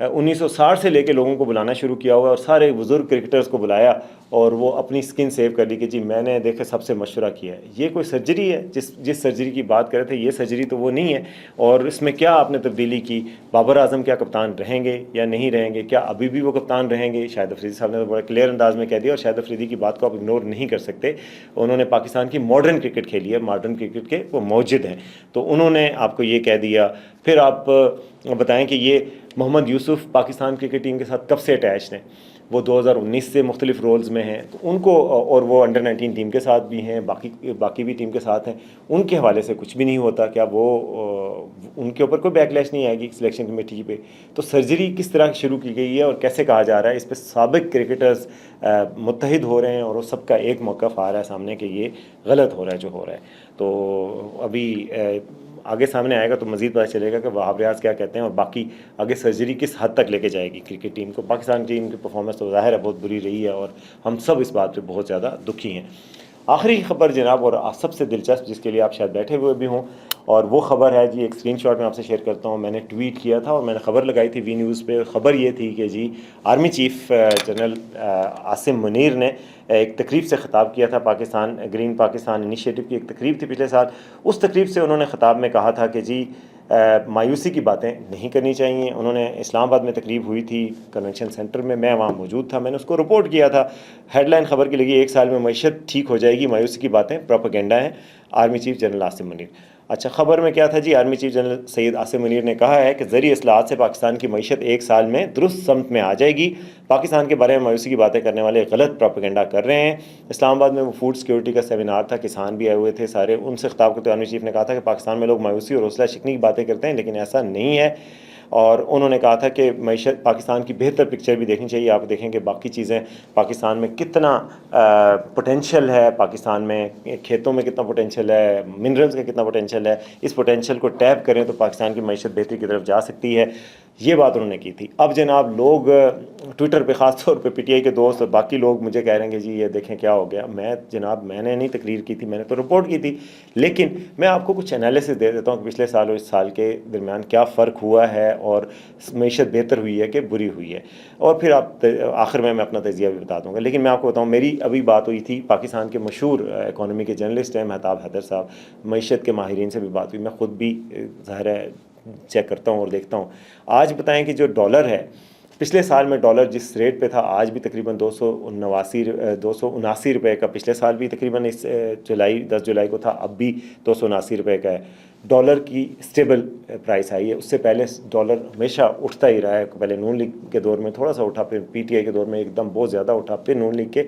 1960 سے لے کے لوگوں کو بلانا شروع کیا ہوا اور سارے بزرگ کرکٹرز کو بلایا اور وہ اپنی سکن سیو کر لی کہ جی میں نے دیکھے سب سے مشورہ کیا ہے. یہ کوئی سرجری ہے جس سرجری کی بات کر رہے تھے, یہ سرجری تو وہ نہیں ہے. اور اس میں کیا آپ نے تبدیلی کی؟ بابر اعظم کیا کپتان رہیں گے یا نہیں رہیں گے؟ کیا ابھی بھی وہ کپتان رہیں گے؟ شاہد افریدی صاحب نے تو بڑا کلیئر انداز میں کہہ دیا, اور شاہد افریدی کی بات کو آپ اگنور نہیں کر سکتے. انہوں نے پاکستان کی ماڈرن کرکٹ کھیلی ہے, ماڈرن کرکٹ کے وہ موجد ہیں, تو انہوں نے آپ کو یہ کہہ دیا. پھر آپ بتائیں کہ یہ محمد یوسف پاکستان کرکٹ ٹیم کے ساتھ کب سے اٹیچڈ ہیں؟ وہ 2019 سے مختلف رولز میں ہیں, تو ان کو, اور وہ انڈر 19 ٹیم کے ساتھ بھی ہیں, باقی بھی ٹیم کے ساتھ ہیں. ان کے حوالے سے کچھ بھی نہیں ہوتا. کیا وہ ان کے اوپر کوئی بیک لیش نہیں آئے گی سلیکشن کمیٹی پہ؟ تو سرجری کس طرح شروع کی گئی ہے اور کیسے کہا جا رہا ہے؟ اس پہ سابق کرکٹرز متحد ہو رہے ہیں اور وہ سب کا ایک موقف آ رہا ہے سامنے کہ یہ غلط ہو رہا ہے جو ہو رہا ہے. تو ابھی آگے سامنے آئے گا تو مزید پتہ چلے گا کہ وہاب ریاض کیا کہتے ہیں, اور باقی آگے سرجری کس حد تک لے کے جائے گی کرکٹ ٹیم کو. پاکستان ٹیم کی پرفارمنس تو ظاہر ہے بہت بری رہی ہے اور ہم سب اس بات پہ بہت زیادہ دکھی ہیں. آخری خبر جناب, اور سب سے دلچسپ, جس کے لیے آپ شاید بیٹھے ہوئے بھی ہوں, اور وہ خبر ہے جی, ایک اسکرین شاٹ میں آپ سے شیئر کرتا ہوں. میں نے ٹویٹ کیا تھا اور میں نے خبر لگائی تھی وی نیوز پہ. خبر یہ تھی کہ جی army chief general Asim Munir نے ایک تقریب سے خطاب کیا تھا. پاکستان گرین پاکستان انیشیٹو کی ایک تقریب تھی پچھلے سال. اس تقریب سے انہوں نے خطاب میں کہا تھا کہ جی مایوسی کی باتیں نہیں کرنی چاہیے. انہوں نے اسلام آباد میں تقریب ہوئی تھی کنونشن سینٹر میں وہاں موجود تھا, میں نے اس کو رپورٹ کیا تھا. ہیڈ لائن خبر کی لگی 1 سال میں معیشت ٹھیک ہو جائے گی, مایوسی کی باتیں پروپیگنڈا ہیں, army chief general Asim Munir. اچھا, خبر میں کیا تھا جی؟ Army chief general Syed Asim Munir نے کہا ہے کہ زرعی اصلاحات سے پاکستان کی معیشت 1 سال میں درست سمت میں آ جائے گی. پاکستان کے بارے میں مایوسی کی باتیں کرنے والے غلط پروپیگنڈا کر رہے ہیں. اسلام آباد میں وہ فوڈ سیکورٹی کا سیمینار تھا, کسان بھی آئے ہوئے تھے سارے. ان سے خطاب کرتے آرمی چیف نے کہا تھا کہ پاکستان میں لوگ مایوسی اور حوصلہ شکنی کی باتیں کرتے ہیں, لیکن ایسا نہیں ہے. اور انہوں نے کہا تھا کہ معیشت پاکستان کی بہتر پکچر بھی دیکھنی چاہیے. آپ دیکھیں کہ باقی چیزیں پاکستان میں کتنا پوٹینشیل ہے, پاکستان میں کھیتوں میں کتنا پوٹینشیل ہے, منرلز کا کتنا پوٹینشیل ہے. اس پوٹینشیل کو ٹیپ کریں تو پاکستان کی معیشت بہتری کی طرف جا سکتی ہے. یہ بات انہوں نے کی تھی. اب جناب لوگ ٹویٹر پہ, خاص طور پہ پی ٹی آئی کے دوست اور باقی لوگ مجھے کہہ رہے ہیں کہ جی یہ دیکھیں کیا ہو گیا. میں نے نہیں تقریر کی تھی, میں نے تو رپورٹ کی تھی, لیکن میں آپ کو کچھ انالیسس دے دیتا ہوں کہ پچھلے سال اور اس سال کے درمیان کیا فرق ہوا ہے اور معیشت بہتر ہوئی ہے کہ بری ہوئی ہے. اور پھر آپ آخر میں اپنا تجزیہ بھی بتا دوں گا. لیکن میں آپ کو بتاؤں, میری ابھی بات ہوئی تھی پاکستان کے مشہور اکانومی کے جرنلسٹ ہیں مہتاب حیدر صاحب, معیشت کے ماہرین سے بھی بات ہوئی. میں خود بھی ظاہر ہے چیک کرتا ہوں اور دیکھتا ہوں. آج بتائیں کہ جو ڈالر ہے, پچھلے سال میں ڈالر جس ریٹ پہ تھا آج بھی تقریباً 279 روپے کا, پچھلے سال بھی تقریباً 10 جولائی کو تھا, اب بھی 279 روپے کا ہے. ڈالر کی اسٹیبل پرائس آئی ہے. اس سے پہلے ڈالر ہمیشہ اٹھتا ہی رہا ہے. پہلے نون لیگ کے دور میں تھوڑا سا اٹھا, پھر پی ٹی آئی کے دور میں ایک دم بہت زیادہ اٹھا, پھر نون لیگ کے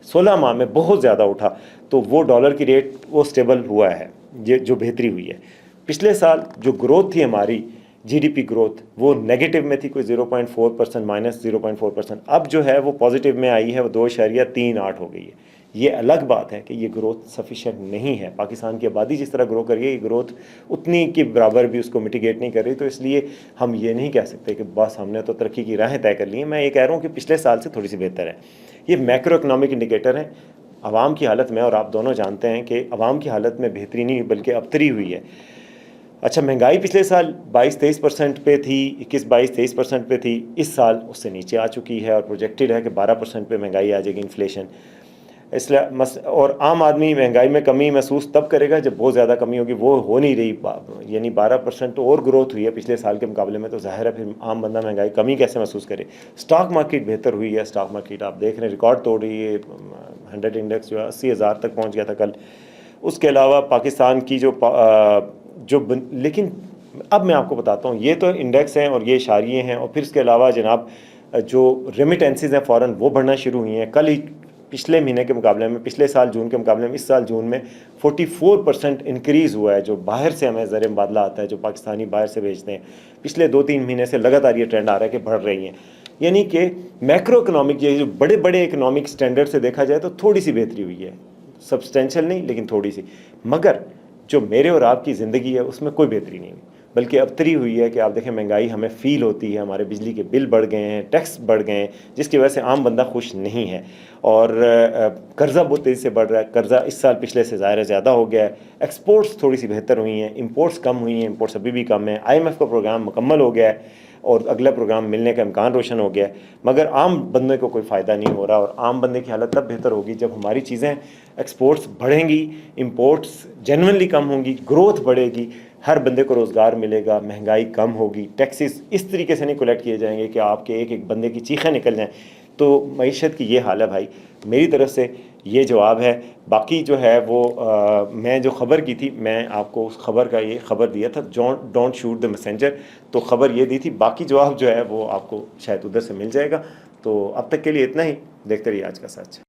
16 ماہ میں بہت زیادہ اٹھا. تو وہ ڈالر کی ریٹ وہ اسٹیبل ہوا ہے, یہ جو بہتری ہوئی ہے. پچھلے سال جو گروتھ تھی ہماری جی ڈی پی گروتھ, وہ نیگیٹو میں تھی, کوئی 0.4% -0.4%. اب جو ہے وہ پازیٹیو میں آئی ہے, وہ 2.38 ہو گئی ہے. یہ الگ بات ہے کہ یہ گروتھ سفیشینٹ نہیں ہے. پاکستان کی آبادی جس طرح گرو کر رہی ہے, یہ گروتھ اتنی کے برابر بھی اس کو میٹیگیٹ نہیں کر رہی. تو اس لیے ہم یہ نہیں کہہ سکتے کہ بس ہم نے تو ترقی کی راہیں طے کر لی ہیں. میں یہ کہہ رہا ہوں کہ پچھلے سال سے تھوڑی سی بہتر ہے. یہ میکرو اکنامک انڈیکیٹر ہیں. عوام کی حالت میں, اور آپ دونوں جانتے ہیں کہ عوام کی حالت میں بہتری نہیں بلکہ ابتری ہوئی ہے. اچھا, مہنگائی پچھلے سال 22-23% پہ تھی, 21-22-23% پہ تھی. اس سال اس سے نیچے آ چکی ہے اور پروجیکٹڈ ہے کہ 12% پہ مہنگائی آ جائے گی, انفلیشن. اس لیے اور عام آدمی مہنگائی میں کمی محسوس تب کرے گا جب بہت زیادہ کمی ہوگی. وہ ہو نہیں رہی, یعنی 12% اور گروتھ ہوئی ہے پچھلے سال کے مقابلے میں, تو ظاہر ہے پھر عام بندہ مہنگائی کمی کیسے محسوس کرے. اسٹاک مارکیٹ بہتر ہوئی ہے. اسٹاک مارکیٹ آپ دیکھ رہے ہیں ریکارڈ توڑ رہی ہے. 100 انڈیکس جو ہے 80,000 تک پہنچ گیا تھا کل. اس کے علاوہ پاکستان کی لیکن اب میں آپ کو بتاتا ہوں, یہ تو انڈیکس ہیں اور یہ اشاریے ہیں. اور پھر اس کے علاوہ جناب جو ریمیٹنسز ہیں فوراً وہ بڑھنا شروع ہوئی ہیں. کل ہی پچھلے مہینے کے مقابلے میں, پچھلے سال جون کے مقابلے میں اس سال جون میں 44% انکریز ہوا ہے جو باہر سے ہمیں زر مبادلہ آتا ہے, جو پاکستانی باہر سے بھیجتے ہیں. پچھلے 2-3 مہینے سے لگاتار یہ ٹرینڈ آ رہا ہے کہ بڑھ رہی ہیں. یعنی کہ میکرو اکنامک, یہ جو بڑے بڑے اکنامک سٹینڈرڈ سے دیکھا جائے تو تھوڑی سی بہتری ہوئی ہے. سبسٹینشل نہیں لیکن تھوڑی سی. مگر جو میرے اور آپ کی زندگی ہے اس میں کوئی بہتری نہیں ہوئی, بلکہ ابتری ہوئی ہے. کہ آپ دیکھیں مہنگائی ہمیں فیل ہوتی ہے, ہمارے بجلی کے بل بڑھ گئے ہیں, ٹیکس بڑھ گئے ہیں, جس کی وجہ سے عام بندہ خوش نہیں ہے. اور قرضہ بہت تیزی سے بڑھ رہا ہے. قرضہ اس سال پچھلے سے ظاہر زیادہ ہو گیا ہے. ایکسپورٹس تھوڑی سی بہتر ہوئی ہیں, امپورٹس کم ہوئی ہیں, امپورٹس ابھی بھی کم ہیں. IMF کا پروگرام مکمل ہو گیا ہے. اور اگلا پروگرام ملنے کا امکان روشن ہو گیا ہے، مگر عام بندے کو کوئی فائدہ نہیں ہو رہا، اور عام بندے کی حالت تب بہتر ہوگی جب ہماری چیزیں ایکسپورٹس بڑھیں گی، امپورٹس جنونلی کم ہوں گی، گروتھ بڑھے گی، ہر بندے کو روزگار ملے گا، مہنگائی کم ہوگی، ٹیکسز اس طریقے سے نہیں کلیکٹ کیے جائیں گے کہ آپ کے ایک ایک بندے کی چیخیں نکل جائیں. تو معیشت کی یہ حال ہے بھائی. میری طرف سے یہ جواب ہے. باقی جو ہے وہ میں جو خبر کی تھی، میں آپ کو اس خبر کا یہ خبر دیا تھا، ڈونٹ شوٹ دا میسنجر، تو خبر یہ دی تھی. باقی جواب جو ہے وہ آپ کو شاید ادھر سے مل جائے گا. تو اب تک کے لیے اتنا ہی. دیکھتے رہیے آج کا سچ.